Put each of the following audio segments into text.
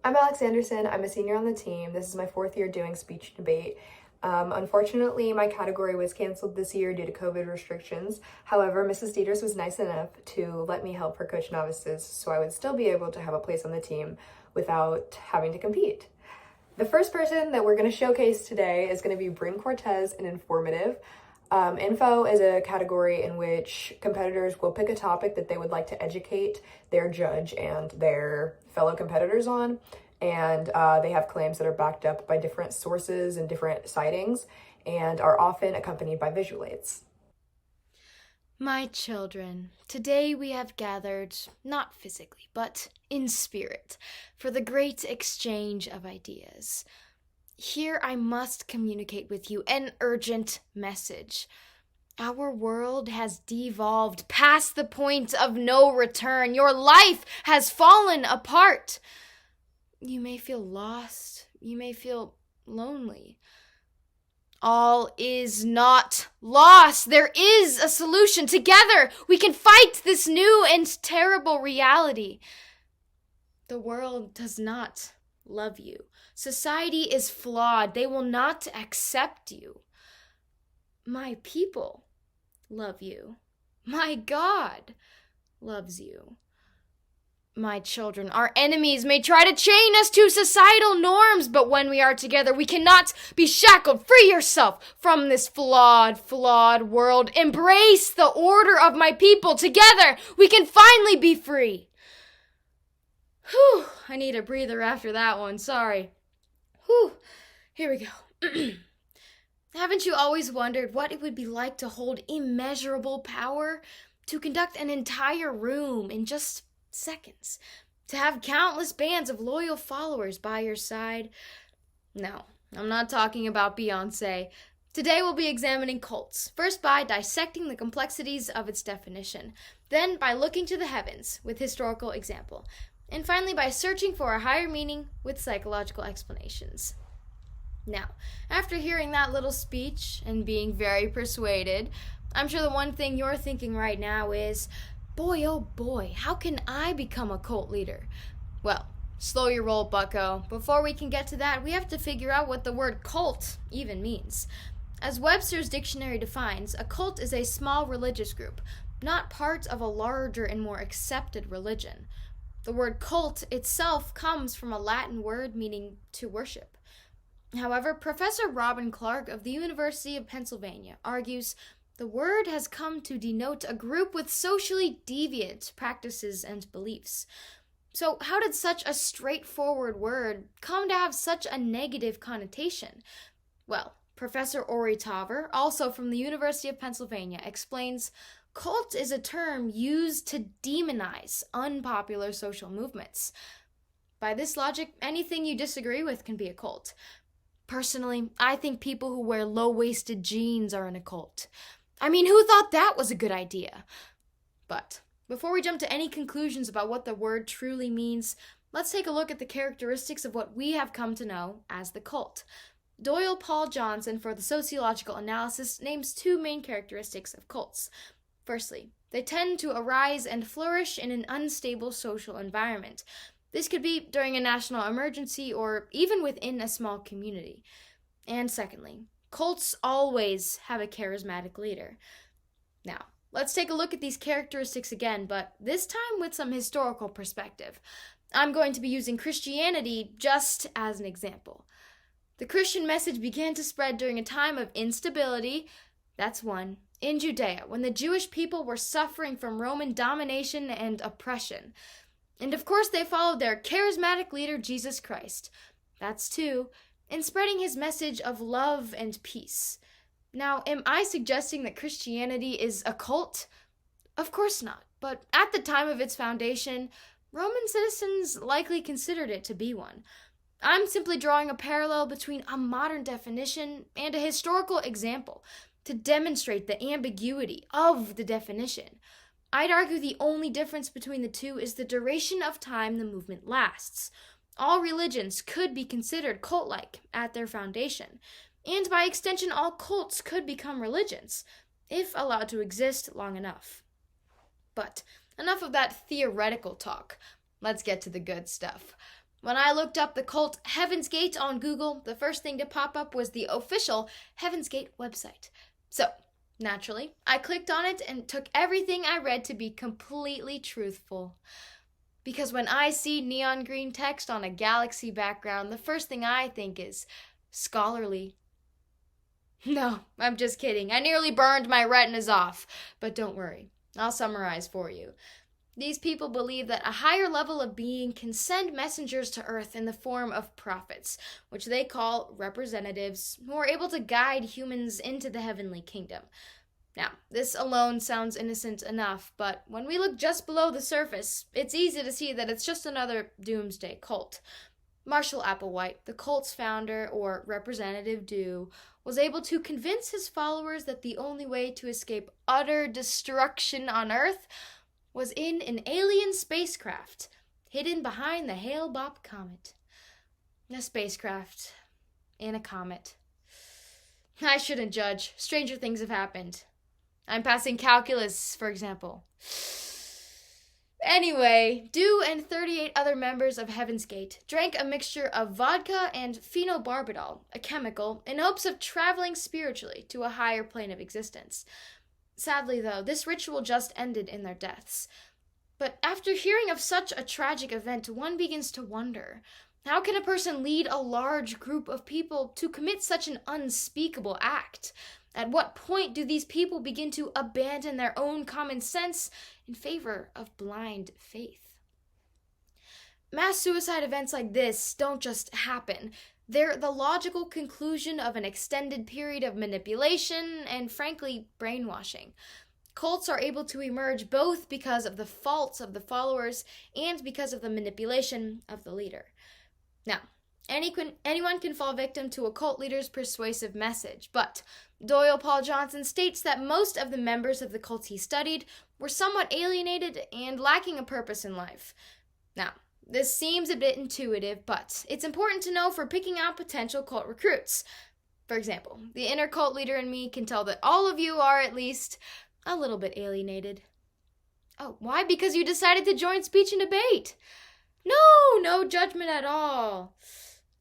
I'm Alex Anderson. I'm a senior on the team. This is my fourth year doing speech debate. Unfortunately, my category was canceled this year due to COVID restrictions. However, Mrs. Dieters was nice enough to let me help her coach novices so I would still be able to have a place on the team without having to compete. The first person that we're going to showcase today is going to be Bryn Cortez in Informative. Info is a category in which competitors will pick a topic that they would like to educate their judge and their fellow competitors on. And they have claims that are backed up by different sources and different sightings and are often accompanied by visual aids. My children, today we have gathered, not physically, but in spirit, for the great exchange of ideas. Here I must communicate with you an urgent message. Our world has devolved past the point of no return. Your life has fallen apart. You may feel lost. You may feel lonely. All is not lost. There is a solution. Together, we can fight this new and terrible reality. The world does not love you. Society is flawed. They will not accept you. My people love you. My God loves you. My children, our enemies may try to chain us to societal norms, but when we are together, we cannot be shackled. Free yourself from this flawed world. Embrace the order of my people. Together, we can finally be free. Whew, I need a breather after that one, sorry. Whew, here we go. Haven't you always wondered what it would be like to hold immeasurable power? To conduct an entire room in just seconds, to have countless bands of loyal followers by your side? No, I'm not talking about Beyoncé. Today we'll be examining cults, first by dissecting the complexities of its definition, then by looking to the heavens with historical example, and finally by searching for a higher meaning with psychological explanations. Now, after hearing that little speech and being very persuaded, I'm sure the one thing you're thinking right now is, boy, oh boy, how can I become a cult leader? Well, slow your roll, bucko. Before we can get to that, we have to figure out what the word cult even means. As Webster's dictionary defines, a cult is a small religious group, not part of a larger and more accepted religion. The word cult itself comes from a Latin word meaning to worship. However, Professor Robin Clark of the University of Pennsylvania argues the word has come to denote a group with socially deviant practices and beliefs. So how did such a straightforward word come to have such a negative connotation? Well, Professor Ori Taver, also from the University of Pennsylvania, explains cult is a term used to demonize unpopular social movements. By this logic, anything you disagree with can be a cult. Personally, I think people who wear low-waisted jeans are in a cult. I mean, who thought that was a good idea? But before we jump to any conclusions about what the word truly means, let's take a look at the characteristics of what we have come to know as the cult. Doyle Paul Johnson, for the sociological analysis, names two main characteristics of cults. Firstly, they tend to arise and flourish in an unstable social environment. This could be during a national emergency or even within a small community. And secondly, cults always have a charismatic leader. Now, let's take a look at these characteristics again, but this time with some historical perspective. I'm going to be using Christianity just as an example. The Christian message began to spread during a time of instability, that's one, in Judea, when the Jewish people were suffering from Roman domination and oppression. And of course they followed their charismatic leader, Jesus Christ. That's two, in spreading his message of love and peace. Now, am I suggesting that Christianity is a cult? Of course not, but at the time of its foundation, Roman citizens likely considered it to be one. I'm simply drawing a parallel between a modern definition and a historical example to demonstrate the ambiguity of the definition. I'd argue the only difference between the two is the duration of time the movement lasts. All religions could be considered cult-like at their foundation, and by extension all cults could become religions, if allowed to exist long enough. But enough of that theoretical talk. Let's get to the good stuff. When I looked up the cult Heaven's Gate on Google, the first thing to pop up was the official Heaven's Gate website. So, naturally, I clicked on it and took everything I read to be completely truthful. Because when I see neon green text on a galaxy background, the first thing I think is scholarly. No, I'm just kidding. I nearly burned my retinas off. But don't worry, I'll summarize for you. These people believe that a higher level of being can send messengers to Earth in the form of prophets, which they call representatives, who are able to guide humans into the heavenly kingdom. Now, this alone sounds innocent enough, but when we look just below the surface, it's easy to see that it's just another doomsday cult. Marshall Applewhite, the cult's founder, or representative do, was able to convince his followers that the only way to escape utter destruction on Earth was in an alien spacecraft hidden behind the Hale-Bopp comet. A spacecraft in a comet. I shouldn't judge. Stranger things have happened. I'm passing calculus, for example. Anyway, Dew and 38 other members of Heaven's Gate drank a mixture of vodka and phenobarbital, a chemical, in hopes of traveling spiritually to a higher plane of existence. Sadly, though, this ritual just ended in their deaths. But after hearing of such a tragic event, one begins to wonder, how can a person lead a large group of people to commit such an unspeakable act? At what point do these people begin to abandon their own common sense in favor of blind faith? Mass suicide events like this don't just happen. They're the logical conclusion of an extended period of manipulation and, frankly, brainwashing. Cults are able to emerge both because of the faults of the followers and because of the manipulation of the leader. Now, anyone can fall victim to a cult leader's persuasive message, but Doyle Paul Johnson states that most of the members of the cults he studied were somewhat alienated and lacking a purpose in life. Now, this seems a bit intuitive, but it's important to know for picking out potential cult recruits. For example, the inner cult leader in me can tell that all of you are at least a little bit alienated. Oh, why? Because you decided to join speech and debate. No judgment at all.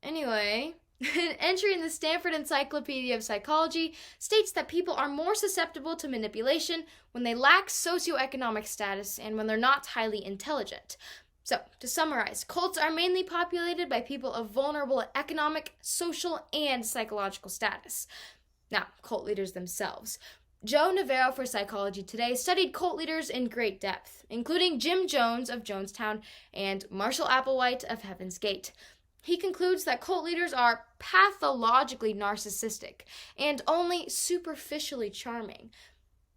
Anyway, an entry in the Stanford Encyclopedia of Psychology states that people are more susceptible to manipulation when they lack socioeconomic status and when they're not highly intelligent. So, to summarize, cults are mainly populated by people of vulnerable economic, social, and psychological status. Now, cult leaders themselves. Joe Navarro for Psychology Today studied cult leaders in great depth, including Jim Jones of Jonestown and Marshall Applewhite of Heaven's Gate. He concludes that cult leaders are pathologically narcissistic and only superficially charming.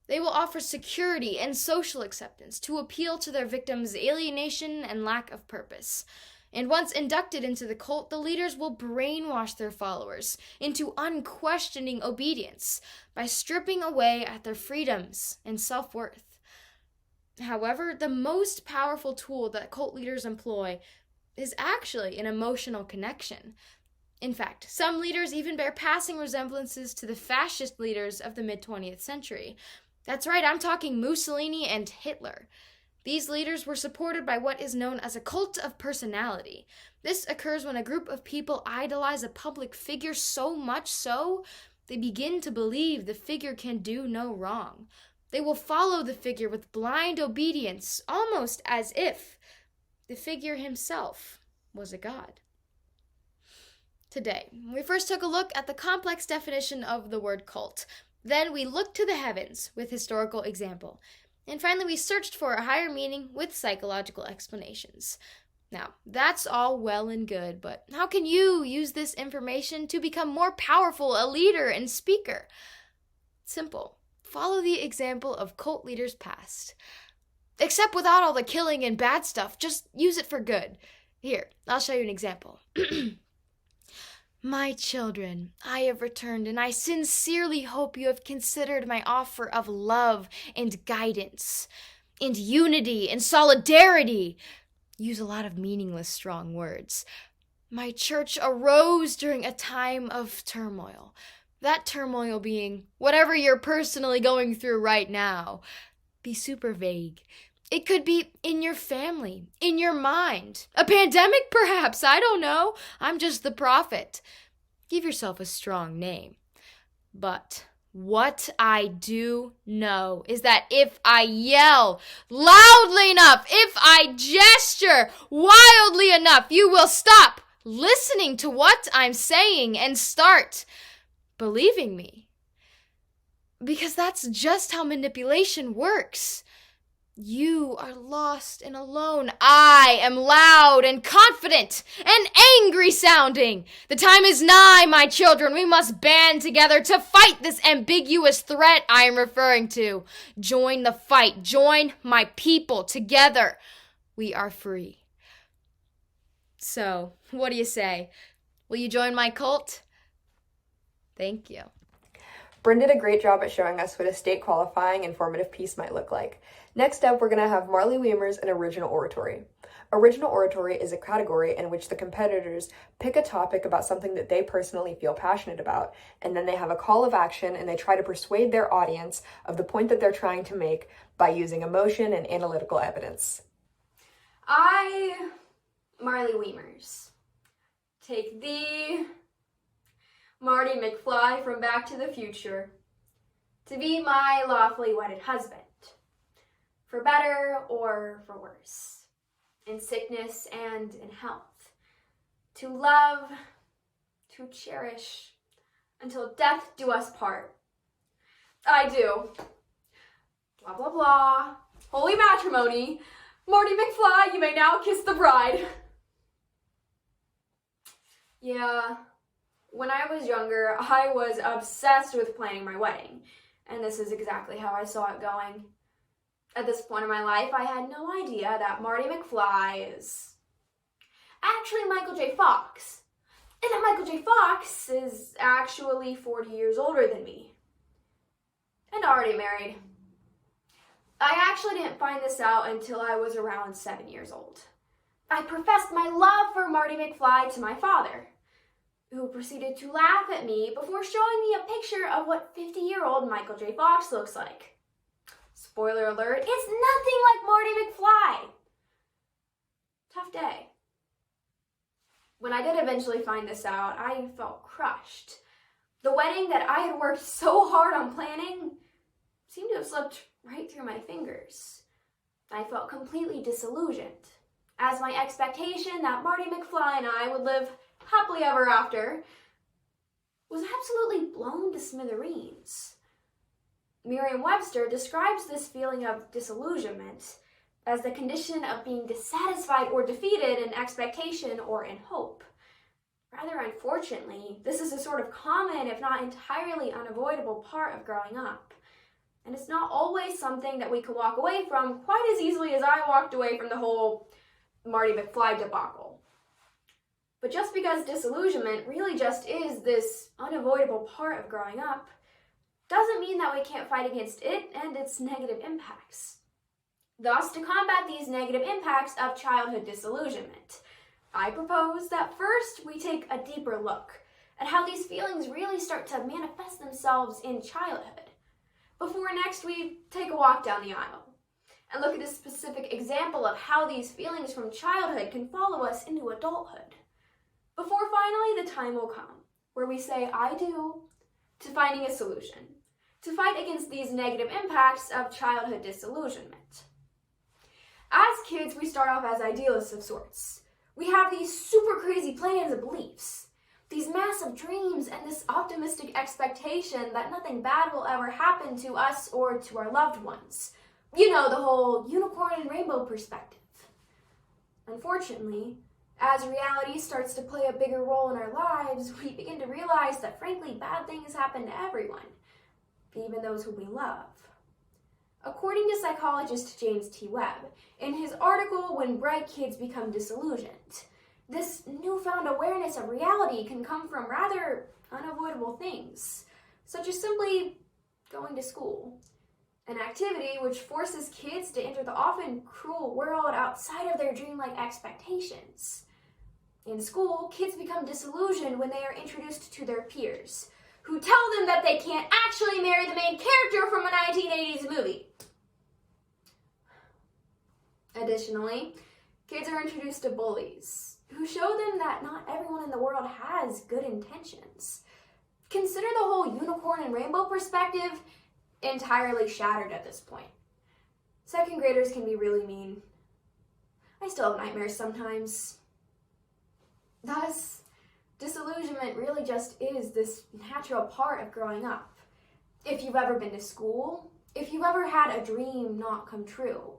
They will offer security and social acceptance to appeal to their victims' alienation and lack of purpose. And once inducted into the cult, the leaders will brainwash their followers into unquestioning obedience by stripping away at their freedoms and self-worth. However, the most powerful tool that cult leaders employ is actually an emotional connection. In fact, some leaders even bear passing resemblances to the fascist leaders of the mid-20th century. That's right, I'm talking Mussolini and Hitler. These leaders were supported by what is known as a cult of personality. This occurs when a group of people idolize a public figure so much so, they begin to believe the figure can do no wrong. They will follow the figure with blind obedience, almost as if the figure himself was a god. Today, we first took a look at the complex definition of the word cult. Then we looked to the heavens with historical example. And finally, we searched for a higher meaning with psychological explanations. Now, that's all well and good, but how can you use this information to become more powerful, a leader and speaker? Simple. Follow the example of cult leaders past. Except without all the killing and bad stuff, just use it for good. Here, I'll show you an example. My children, I have returned, and I sincerely hope you have considered my offer of love and guidance, and unity and solidarity. Use a lot of meaningless, strong words. My church arose during a time of turmoil. That turmoil being whatever you're personally going through right now. Be super vague. It could be in your family, in your mind. A pandemic, perhaps. I don't know. I'm just the prophet. Give yourself a strong name. But what I do know is that if I yell loudly enough, if I gesture wildly enough, you will stop listening to what I'm saying and start believing me. Because that's just how manipulation works. You are lost and alone. I am loud and confident and angry sounding. The time is nigh, my children. We must band together to fight this ambiguous threat I am referring to. Join the fight. Join my people. Together, we are free. So, what do you say? Will you join my cult? Thank you. Bryn did a great job at showing us what a state qualifying informative piece might look like. Next up, we're going to have Marley Weimer's an original oratory. Original oratory is a category in which the competitors pick a topic about something that they personally feel passionate about, and then they have a call of action and they try to persuade their audience of the point that they're trying to make by using emotion and analytical evidence. I, Marley Weimers, take thee, Marty McFly from Back to the Future, to be my lawfully wedded husband, for better or for worse, in sickness and in health, to love, to cherish, until death do us part. I do. Blah, blah, blah. Holy matrimony. Marty McFly, you may now kiss the bride. Yeah, when I was younger, I was obsessed with planning my wedding, and this is exactly how I saw it going. At this point in my life, I had no idea that Marty McFly is actually Michael J. Fox, and that Michael J. Fox is actually 40 years older than me, and already married. I actually didn't find this out until I was around 7 years old. I professed my love for Marty McFly to my father, who proceeded to laugh at me before showing me a picture of what 50-year-old Michael J. Fox looks like. Spoiler alert, it's nothing like Marty McFly. Tough day. When I did eventually find this out, I felt crushed. The wedding that I had worked so hard on planning seemed to have slipped right through my fingers. I felt completely disillusioned, as my expectation that Marty McFly and I would live happily ever after was absolutely blown to smithereens. Merriam-Webster describes this feeling of disillusionment as the condition of being dissatisfied or defeated in expectation or in hope. Rather unfortunately, this is a sort of common, if not entirely unavoidable part of growing up. And it's not always something that we can walk away from quite as easily as I walked away from the whole Marty McFly debacle. But just because disillusionment really just is this unavoidable part of growing up, doesn't mean that we can't fight against it and its negative impacts. Thus, to combat these negative impacts of childhood disillusionment, I propose that first we take a deeper look at how these feelings really start to manifest themselves in childhood, before next we take a walk down the aisle and look at a specific example of how these feelings from childhood can follow us into adulthood, before finally the time will come where we say I do to finding a solution, to fight against these negative impacts of childhood disillusionment. As kids, we start off as idealists of sorts. We have these super crazy plans and beliefs, these massive dreams, and this optimistic expectation that nothing bad will ever happen to us or to our loved ones. You know, the whole unicorn and rainbow perspective. Unfortunately, as reality starts to play a bigger role in our lives, we begin to realize that frankly, bad things happen to everyone, even those who we love. According to psychologist James T. Webb, in his article, When Bright Kids Become Disillusioned, this newfound awareness of reality can come from rather unavoidable things, such as simply going to school, an activity which forces kids to enter the often cruel world outside of their dreamlike expectations. In school, kids become disillusioned when they are introduced to their peers, who tell them that they can't actually marry the main character from a 1980s movie. Additionally, kids are introduced to bullies who show them that not everyone in the world has good intentions. Consider the whole unicorn and rainbow perspective entirely shattered at this point. Second graders can be really mean. I still have nightmares sometimes. Thus, disillusionment really just is this natural part of growing up. If you've ever been to school, if you've ever had a dream not come true,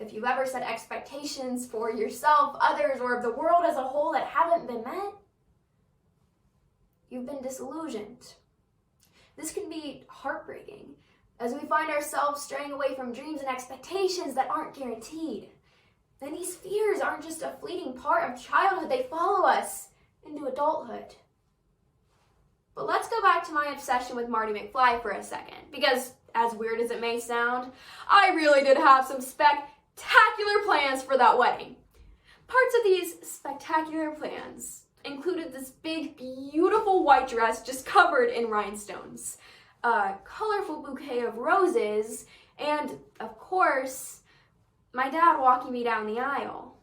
if you've ever set expectations for yourself, others, or the world as a whole that haven't been met, you've been disillusioned. This can be heartbreaking as we find ourselves straying away from dreams and expectations that aren't guaranteed. Then these fears aren't just a fleeting part of childhood, they follow us into adulthood. But let's go back to my obsession with Marty McFly for a second, because as weird as it may sound, I really did have some spectacular plans for that wedding. Parts of these spectacular plans included this big, beautiful white dress just covered in rhinestones, a colorful bouquet of roses, and, of course, my dad walking me down the aisle.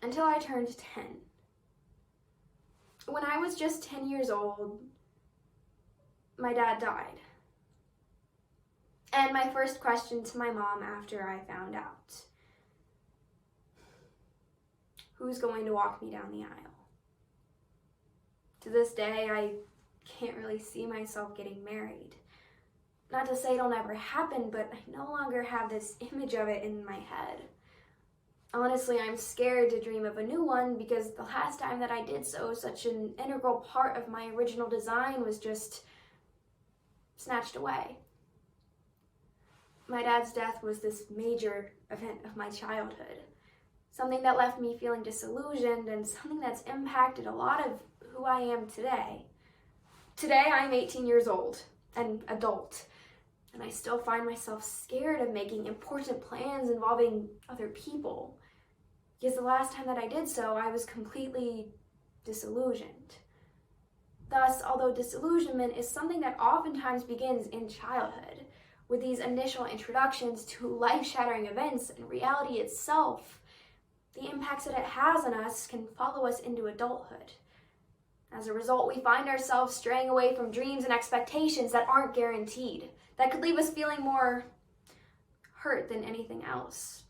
Until I turned 10. When I was just 10 years old, my dad died. And my first question to my mom after I found out, who's going to walk me down the aisle? To this day, I can't really see myself getting married. Not to say it'll never happen, but I no longer have this image of it in my head. Honestly, I'm scared to dream of a new one because the last time that I did so, such an integral part of my original design was just snatched away. My dad's death was this major event of my childhood. Something that left me feeling disillusioned and something that's impacted a lot of who I am today. Today, I'm 18 years old, an adult, and I still find myself scared of making important plans involving other people. Because the last time that I did so, I was completely disillusioned. Thus, although disillusionment is something that oftentimes begins in childhood, with these initial introductions to life-shattering events and reality itself, the impacts that it has on us can follow us into adulthood. As a result, we find ourselves straying away from dreams and expectations that aren't guaranteed, that could leave us feeling more hurt than anything else.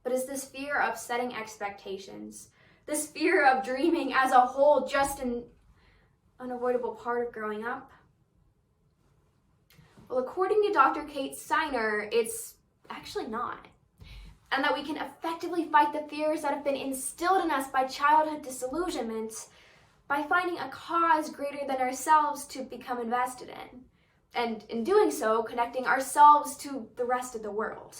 But is this fear of setting expectations, this fear of dreaming as a whole, just an unavoidable part of growing up? Well, according to Dr. Kate Steiner, it's actually not. And that we can effectively fight the fears that have been instilled in us by childhood disillusionment by finding a cause greater than ourselves to become invested in. And in doing so, connecting ourselves to the rest of the world.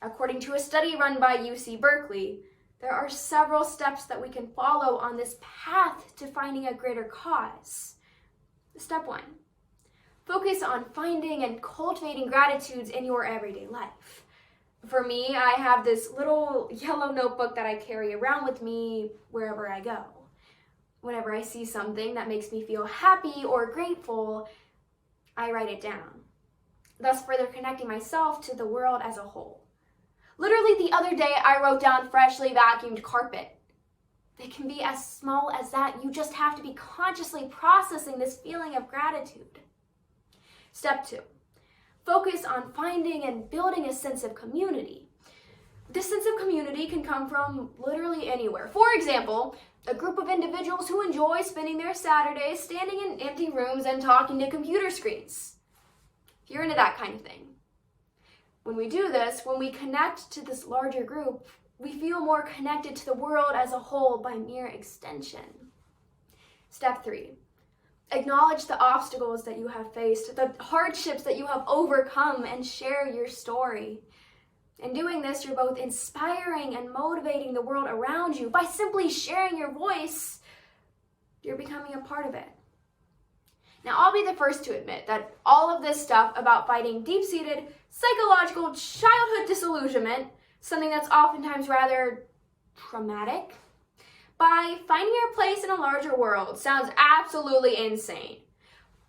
According to a study run by UC Berkeley, there are several steps that we can follow on this path to finding a greater cause. Step 1. Focus on finding and cultivating gratitudes in your everyday life. For me, I have this little yellow notebook that I carry around with me wherever I go. Whenever I see something that makes me feel happy or grateful, I write it down, thus further connecting myself to the world as a whole. Literally the other day, I wrote down freshly vacuumed carpet. It can be as small as that. You just have to be consciously processing this feeling of gratitude. Step 2. Focus on finding and building a sense of community. This sense of community can come from literally anywhere. For example, a group of individuals who enjoy spending their Saturdays standing in empty rooms and talking to computer screens. If you're into that kind of thing. When we do this, when we connect to this larger group, we feel more connected to the world as a whole by mere extension. Step 3. Acknowledge the obstacles that you have faced, the hardships that you have overcome, and share your story. In doing this, you're both inspiring and motivating the world around you. By simply sharing your voice, you're becoming a part of it. Now, I'll be the first to admit that all of this stuff about fighting deep-seated psychological childhood disillusionment, something that's oftentimes rather traumatic, by finding your place in a larger world sounds absolutely insane.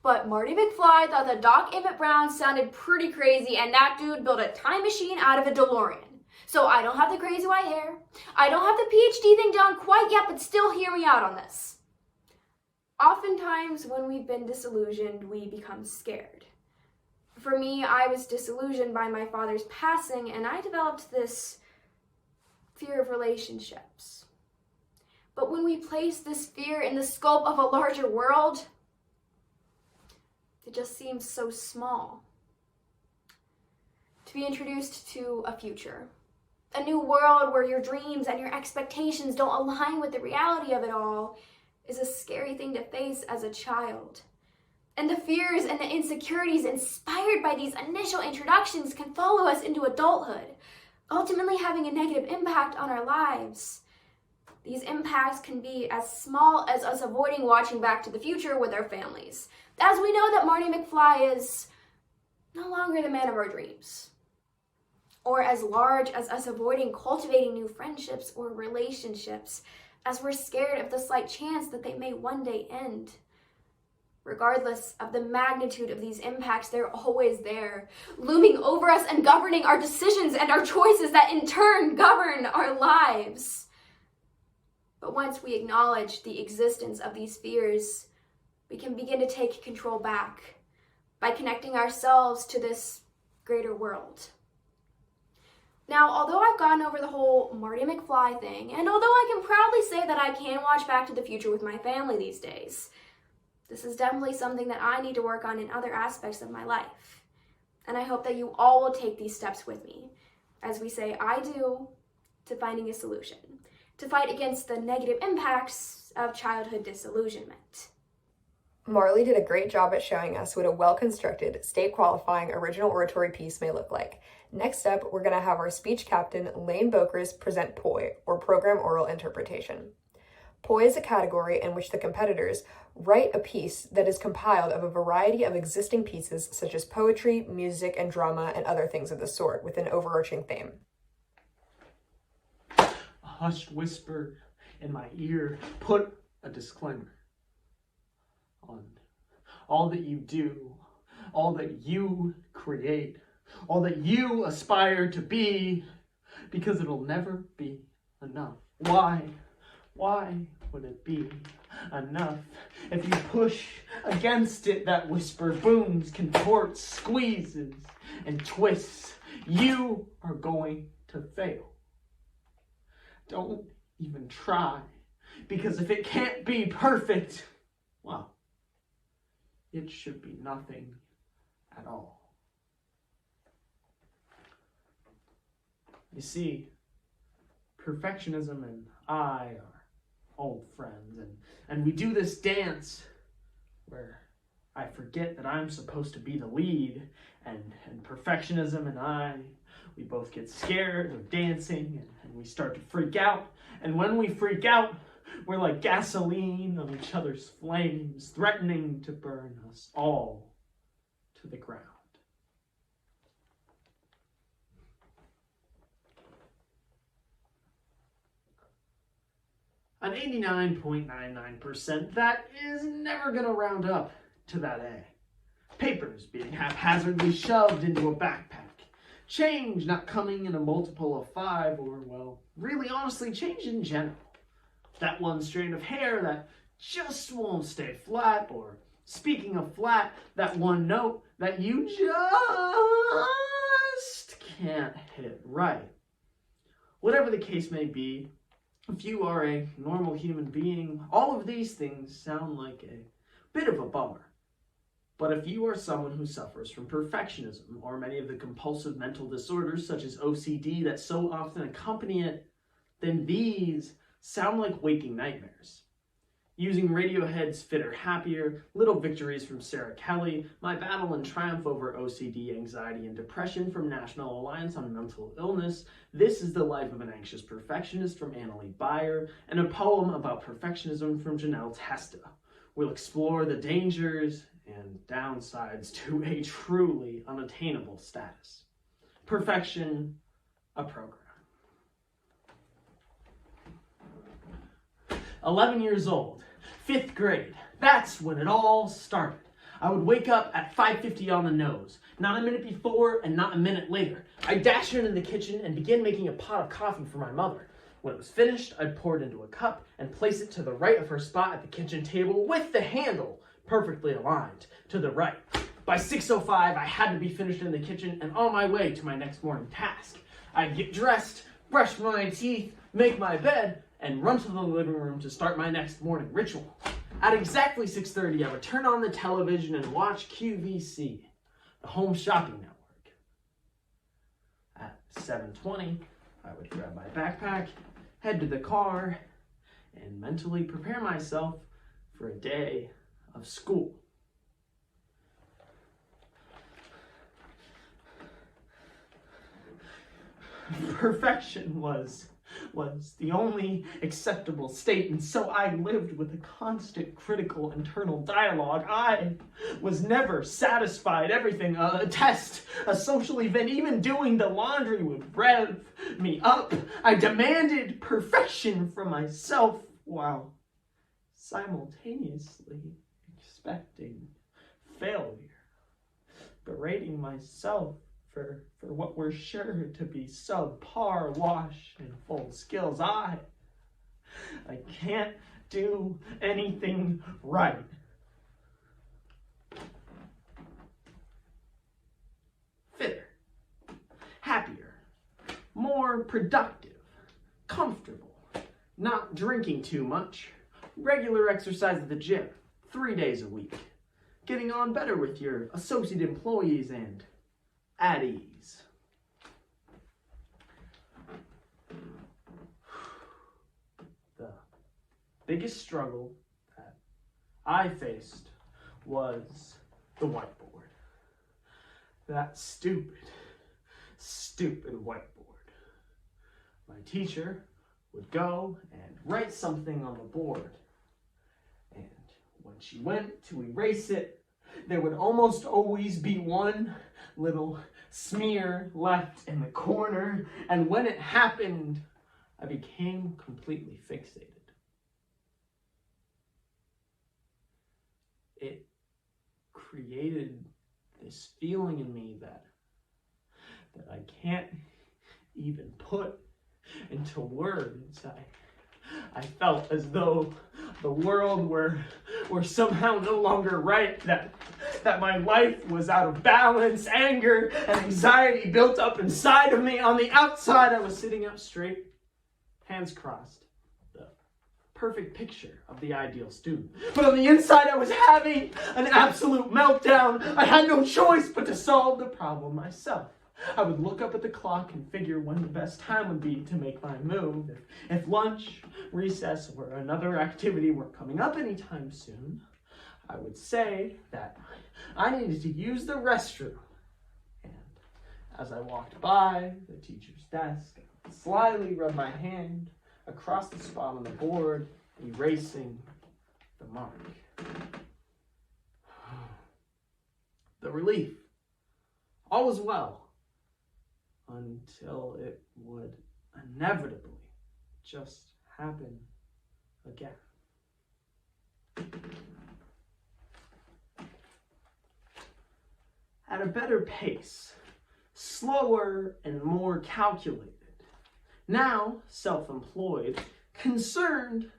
But Marty McFly thought that Doc Emmett Brown sounded pretty crazy, and that dude built a time machine out of a DeLorean. So I don't have the crazy white hair. I don't have the PhD thing down quite yet, but still hear me out on this. Oftentimes, when we've been disillusioned, we become scared. For me, I was disillusioned by my father's passing, and I developed this fear of relationships. But when we place this fear in the scope of a larger world, it just seems so small. To be introduced to a future, a new world where your dreams and your expectations don't align with the reality of it all, is a scary thing to face as a child. And the fears and the insecurities inspired by these initial introductions can follow us into adulthood, ultimately having a negative impact on our lives. These impacts can be as small as us avoiding watching Back to the Future with our families, as we know that Marty McFly is no longer the man of our dreams. Or as large as us avoiding cultivating new friendships or relationships, as we're scared of the slight chance that they may one day end. Regardless of the magnitude of these impacts, they're always there, looming over us and governing our decisions and our choices that in turn govern our lives. But once we acknowledge the existence of these fears, we can begin to take control back by connecting ourselves to this greater world. Now, although I've gone over the whole Marty McFly thing, and although I can proudly say that I can watch Back to the Future with my family these days, this is definitely something that I need to work on in other aspects of my life. And I hope that you all will take these steps with me, as we say I do, to finding a solution, to fight against the negative impacts of childhood disillusionment. Marley did a great job at showing us what a well-constructed, state-qualifying original oratory piece may look like. Next up, we're going to have our speech captain, Lane Bokers, present POI, or Program Oral Interpretation. POI is a category in which the competitors write a piece that is compiled of a variety of existing pieces such as poetry, music, and drama, and other things of the sort, with an overarching theme. A hushed whisper in my ear put a disclaimer on all that you do, all that you create, all that you aspire to be, because it'll never be enough. Why would it be enough? If you push against it, that whisper booms, contorts, squeezes, and twists. You are going to fail. Don't even try, because if it can't be perfect, well, it should be nothing at all. You see, perfectionism and I are old friends, and we do this dance where I forget that I'm supposed to be the lead, and perfectionism and I, we both get scared of dancing, and we start to freak out, and when we freak out, we're like gasoline on each other's flames, threatening to burn us all to the ground. An 89.99%, that is never going to round up to that A. Papers being haphazardly shoved into a backpack. Change not coming in a multiple of 5, or, well, really honestly, change in general. That one strand of hair that just won't stay flat, or, speaking of flat, that one note that you just can't hit right. Whatever the case may be, if you are a normal human being, all of these things sound like a bit of a bummer. But if you are someone who suffers from perfectionism or many of the compulsive mental disorders such as OCD that so often accompany it, then these sound like waking nightmares. Using Radiohead's Fitter Happier, Little Victories from Sarah Kelly, My Battle and Triumph Over OCD, Anxiety, and Depression from National Alliance on Mental Illness, This is the Life of an Anxious Perfectionist from Annalie Beyer, and a poem about perfectionism from Janelle Testa. We'll explore the dangers and downsides to a truly unattainable status. Perfection, a program. 11 years old, 5th grade. That's when it all started. I would wake up at 5:50 on the nose, not a minute before and not a minute later. I'd dash into the kitchen and begin making a pot of coffee for my mother. When it was finished, I'd pour it into a cup and place it to the right of her spot at the kitchen table with the handle perfectly aligned to the right. By 6:05, I had to be finished in the kitchen and on my way to my next morning task. I'd get dressed, brush my teeth, make my bed, and run to the living room to start my next morning ritual. At exactly 6:30, I would turn on the television and watch QVC, the Home Shopping Network. At 7:20, I would grab my backpack, head to the car, and mentally prepare myself for a day of school. Perfection was the only acceptable state, and so I lived with a constant critical internal dialogue. I was never satisfied. Everything, a test, a social event, even doing the laundry would rev me up. I demanded perfection from myself while simultaneously expecting failure, berating myself for what were sure to be subpar wash and full skills. I can't do anything right. Fitter, happier, more productive, comfortable, not drinking too much, regular exercise at the gym 3 days a week, getting on better with your associate employees and at ease. The biggest struggle that I faced was the whiteboard. That stupid whiteboard. My teacher would go and write something on the board, and when she went to erase it, there would almost always be one little smear left in the corner, and when it happened, I became completely fixated. It created this feeling in me that I can't even put into words. I felt as though the world were somehow no longer right, that my life was out of balance, anger and anxiety built up inside of me. On the outside, I was sitting up straight, hands crossed, the perfect picture of the ideal student. But on the inside, I was having an absolute meltdown. I had no choice but to solve the problem myself. I would look up at the clock and figure when the best time would be to make my move. If lunch, recess, or another activity were coming up anytime soon, I would say that I needed to use the restroom. And as I walked by the teacher's desk, I would slyly rub my hand across the spot on the board, erasing the mark. The relief. All was well. Until it would inevitably just happen again. At a better pace, slower and more calculated. Now self-employed, concerned,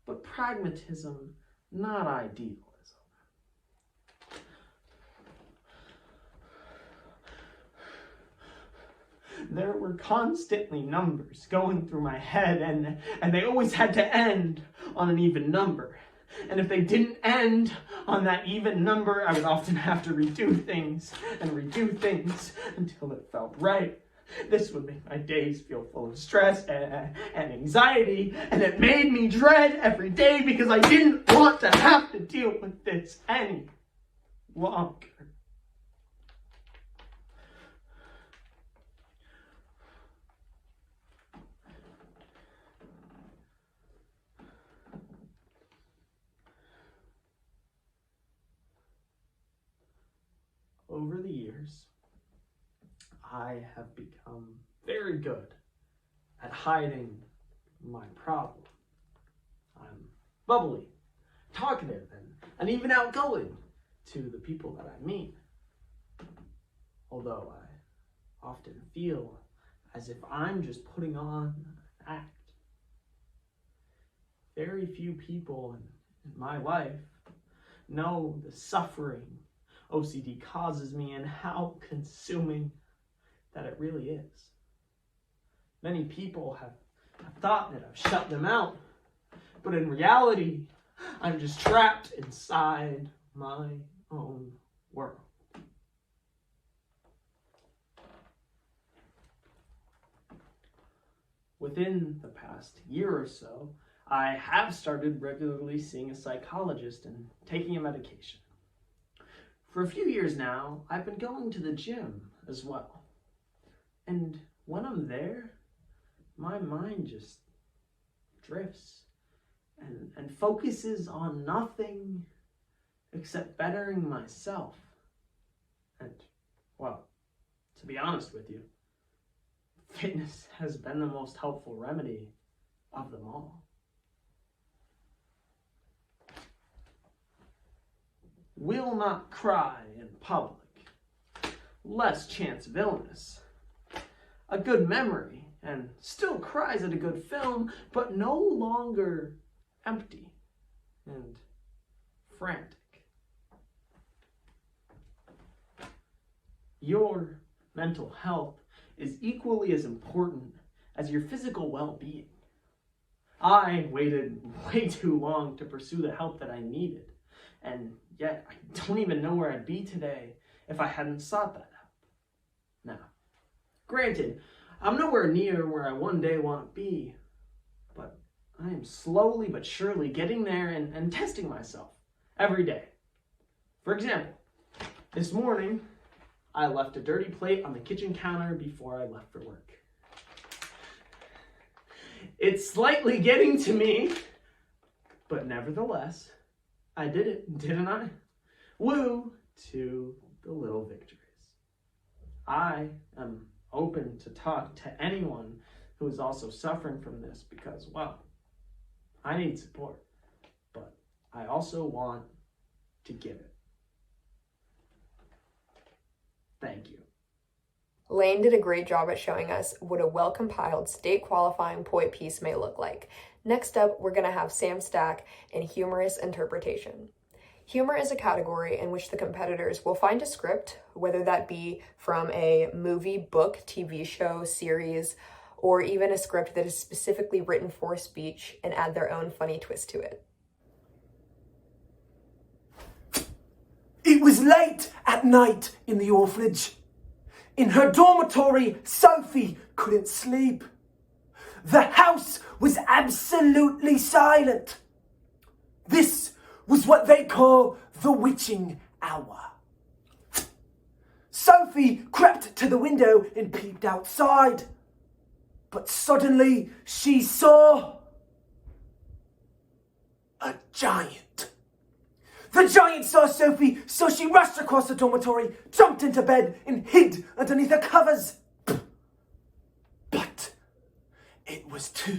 but pragmatism, not idealism. There were constantly numbers going through my head, and they always had to end on an even number. And if they didn't end on that even number, I would often have to redo things until it felt right. This would make my days feel full of stress and anxiety, and it made me dread every day because I didn't want to have to deal with this any longer. Over the years, I have become very good at hiding my problem. I'm bubbly, talkative, and even outgoing. to the people that I meet. Although I often feel as if I'm just putting on an act. Very few people in my life know the suffering OCD causes me and how consuming that it really is. Many people have thought that I've shut them out, but in reality, I'm just trapped inside my own world. Within the past year or so, I have started regularly seeing a psychologist and taking a medication. For a few years now, I've been going to the gym as well. And when I'm there, my mind just drifts and focuses on nothing except bettering myself. And, well, to be honest with you, fitness has been the most helpful remedy of them all. Will not cry in public. Less chance of illness. A good memory, and still cries at a good film, but no longer empty and frantic. Your mental health is equally as important as your physical well-being. I waited way too long to pursue the help that I needed, and yet I don't even know where I'd be today if I hadn't sought that help. Now, granted, I'm nowhere near where I one day want to be, but I am slowly but surely getting there and testing myself every day. For example, this morning, I left a dirty plate on the kitchen counter before I left for work. It's slightly getting to me, but nevertheless, I did it, didn't I? Woo to the little victories. I am open to talk to anyone who is also suffering from this because, well, I need support, but I also want to give it. Thank you. Lane did a great job at showing us what a well-compiled state-qualifying poet piece may look like. Next up, we're going to have Sam Stack in humorous interpretation. Humor is a category in which the competitors will find a script, whether that be from a movie, book, TV show, series, or even a script that is specifically written for speech, and add their own funny twist to it. It was late at night in the orphanage. In her dormitory, Sophie couldn't sleep. The house was absolutely silent. This was what they call the witching hour. Sophie crept to the window and peeped outside. But suddenly she saw a giant. The giant saw Sophie, so she rushed across the dormitory, jumped into bed, and hid underneath the covers. But it was too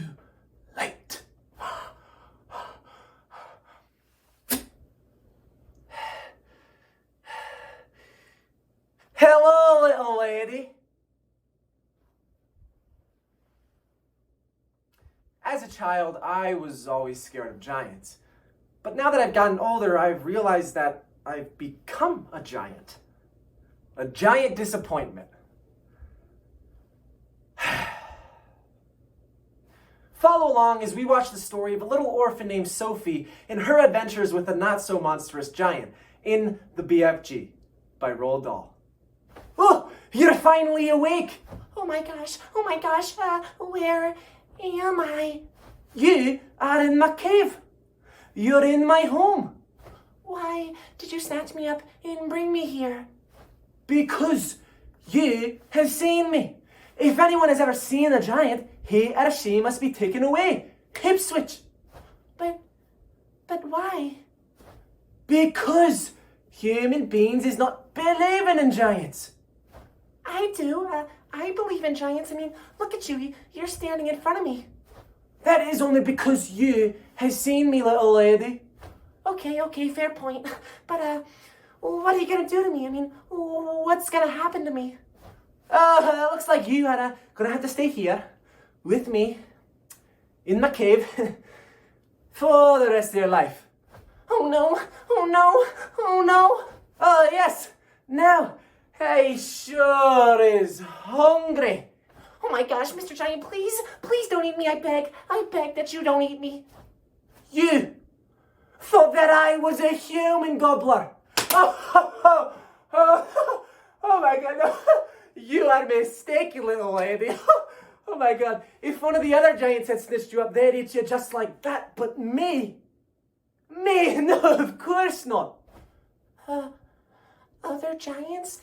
late. Hello, little lady. As a child, I was always scared of giants. But now that I've gotten older, I've realized that I've become a giant. A giant disappointment. Follow along as we watch the story of a little orphan named Sophie and her adventures with a not-so-monstrous giant in the BFG by Roald Dahl. Oh, you're finally awake! Oh my gosh, where am I? You are in my cave. You're in my home. Why did you snatch me up and bring me here? Because you have seen me. If anyone has ever seen a giant, he or she must be taken away. Hip switch. But why? Because human beings is not believing in giants. I do. I believe in giants. I mean, look at you. You're standing in front of me. That is only because you have seen me, little lady. Okay, fair point. But, what are you gonna do to me? I mean, what's gonna happen to me? Looks like you are gonna have to stay here with me in my cave for the rest of your life. Oh no, oh no, oh no. Oh, yes. Now, I sure is hungry. Oh my gosh, Mr. Giant, please don't eat me, I beg that you don't eat me. You thought that I was a human gobbler. Oh my God. No. You are mistaken, little lady. Oh my God. If one of the other giants had snitched you up, they'd eat you just like that. But me? No, of course not. Other giants?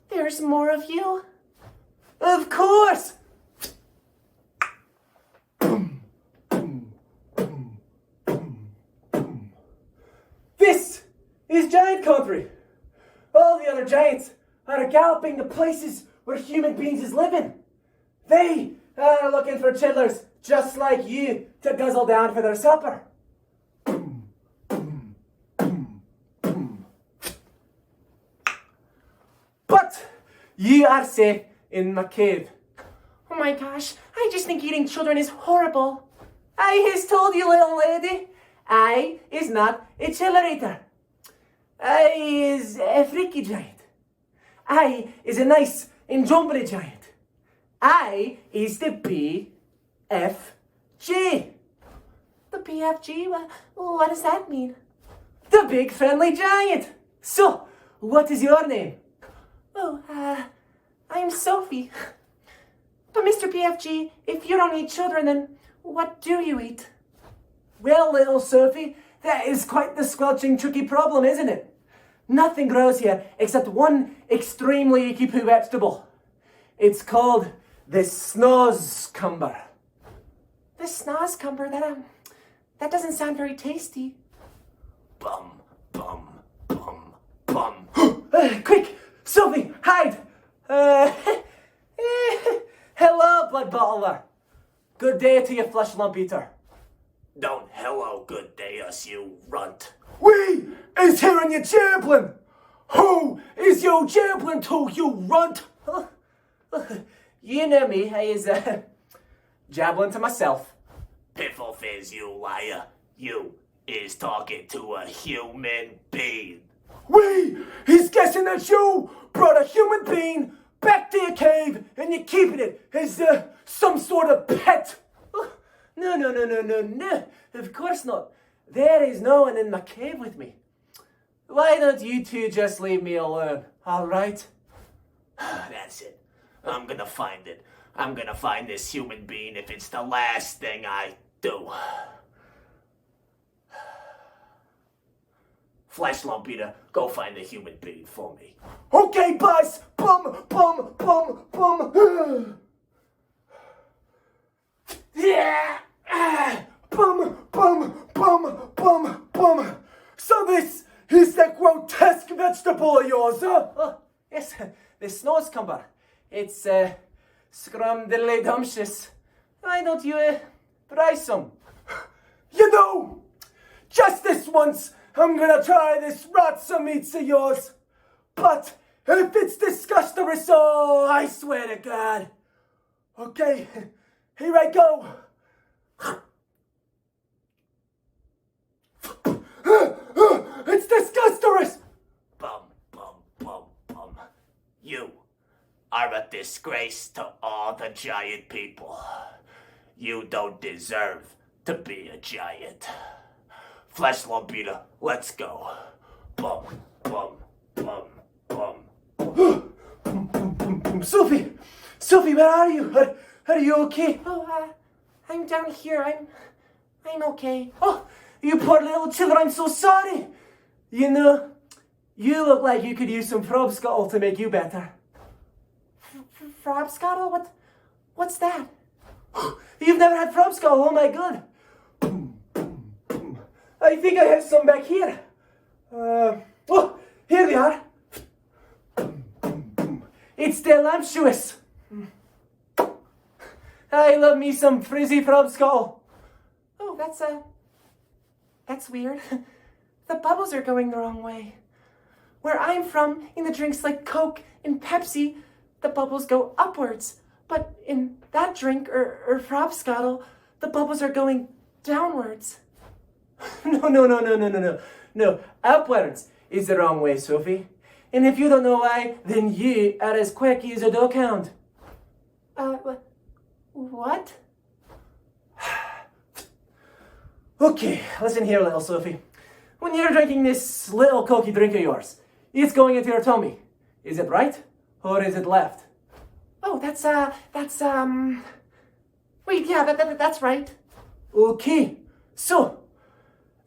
There's more of you? Of course. This is giant country. All the other giants are galloping to places where human beings is living. They are looking for chillers just like you to guzzle down for their supper. But you are safe in my cave. Oh my gosh, I just think eating children is horrible. I has told you, little lady, I is not a chiller eater. I is a freaky giant. I is a nice and jumbly giant. I is the BFG. The BFG? What does that mean? The big friendly giant. So, what is your name? Oh, I'm Sophie. But Mr. BFG, if you don't eat children, then what do you eat? Well, little Sophie, that is quite the squelching tricky problem, isn't it? Nothing grows here except one extremely icky poo vegetable. It's called the snozzcumber. The snozzcumber, that doesn't sound very tasty. Bum, bum, bum, bum. Quick, Sophie, hide! Hello, blood bottler. Good day to you, flesh lump eater. Don't hello good day us, you runt. We is hearing you jabbling. Who is you jabbling to, you runt? You know me, I is jabbling to myself. Piffle fizz, you liar. You is talking to a human being. We is guessing that you brought a human being back to your cave and you're keeping it as some sort of pet. No. Of course not. There is no one in my cave with me. Why don't you two just leave me alone, all right? That's it. I'm gonna find it. I'm gonna find this human being if it's the last thing I do. Flesh lump eater, go find the human being for me. Okay, boss. Bum. Yeah. Bum. So this is the grotesque vegetable of yours, huh? Yes, the snozzcumber. It's scrumdiddly-dumptious. Why don't you try some? You know, just this once, I'm gonna try this rotten meats of yours. But if it's disgusting, so I swear to God. Okay, here I go. It's disgusting. Bum. You are a disgrace to all the giant people. You don't deserve to be a giant. Flesh lump eater, let's go. Bum. Sophie, where are you? Are you okay? Oh, I'm down here. I'm okay. Oh, you poor little children, I'm so sorry. You know, you look like you could use some frobscuttle to make you better. Frobscuttle? What's that? You've never had frobscuttle? Oh my God. I think I have some back here. Oh, here they are. It's delicious. I love me some frizzy frobscuttle. Oh, that's weird. The bubbles are going the wrong way. Where I'm from, in the drinks like Coke and Pepsi, the bubbles go upwards. But in that drink, or Frobscottle, the bubbles are going downwards. No, upwards is the wrong way, Sophie. And if you don't know why, then you are as quirky as a dog hound. What? Okay, listen here, little Sophie. When you're drinking this little cokey drink of yours, it's going into your tummy. Is it right? Or is it left? Oh, that's wait, yeah, that's right. Okay, so,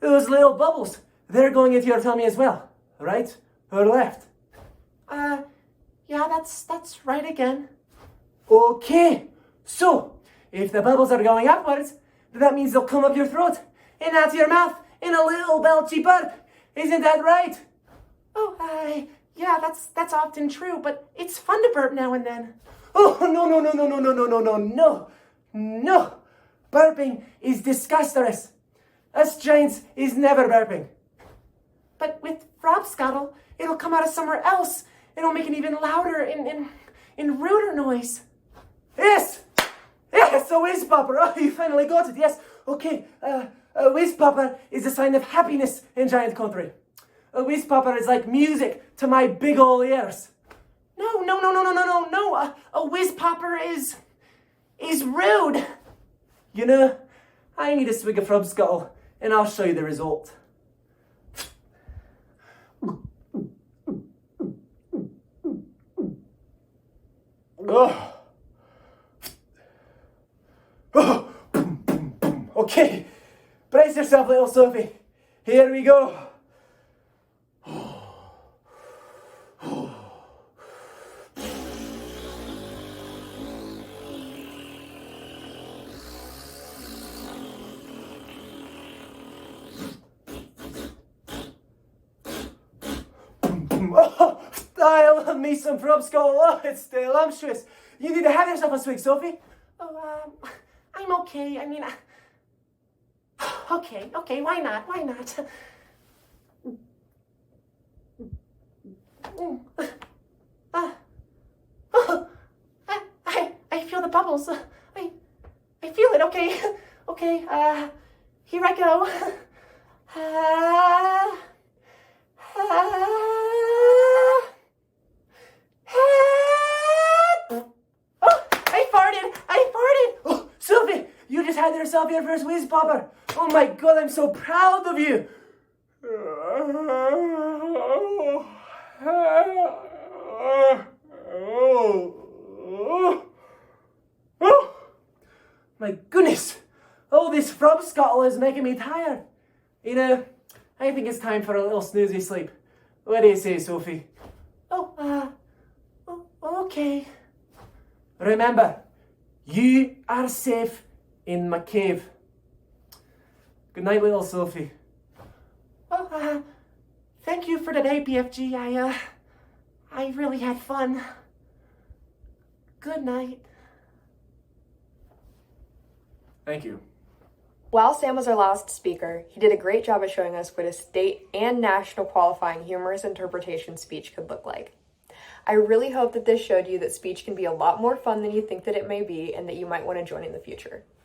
those little bubbles, they're going into your tummy as well, right? Or left? Yeah, that's right again. Okay, so, if the bubbles are going upwards, that means they'll come up your throat and out your mouth in a little belchy burp. Isn't that right? Oh, yeah, that's often true, but it's fun to burp now and then. Oh, no. Burping is disgustorous. Us giants is never burping. But with Frobscottle, it'll come out of somewhere else. It'll make an even louder and ruder noise. Yes, a whiz popper. Oh, you finally got it. Yes, okay. A whiz popper is a sign of happiness in giant country. A whiz popper is like music to my big ol' ears. No. A whiz popper is rude. You know, I need a swig of Frobscottle, and I'll show you the result. Okay, brace yourself, little Sophie. Here we go. I love me some Frobscottle. Oh, it's delicious. You need to have yourself a swig, Sophie. Oh, I'm okay. I mean, okay, why not? I feel the bubbles. I feel it, okay. Okay, here I go. I farted. Oh, Sophie, you just had yourself your first whiz popper. Oh my God, I'm so proud of you. My goodness, all this Frobscottle is making me tired. You know, I think it's time for a little snoozy sleep. What do you say, Sophie? Okay. Remember, you are safe in my cave. Good night, little Sophie. Well, thank you for today, PFG. I really had fun. Good night. Thank you. While Sam was our last speaker, he did a great job of showing us what a state and national qualifying humorous interpretation speech could look like. I really hope that this showed you that speech can be a lot more fun than you think that it may be, and that you might want to join in the future.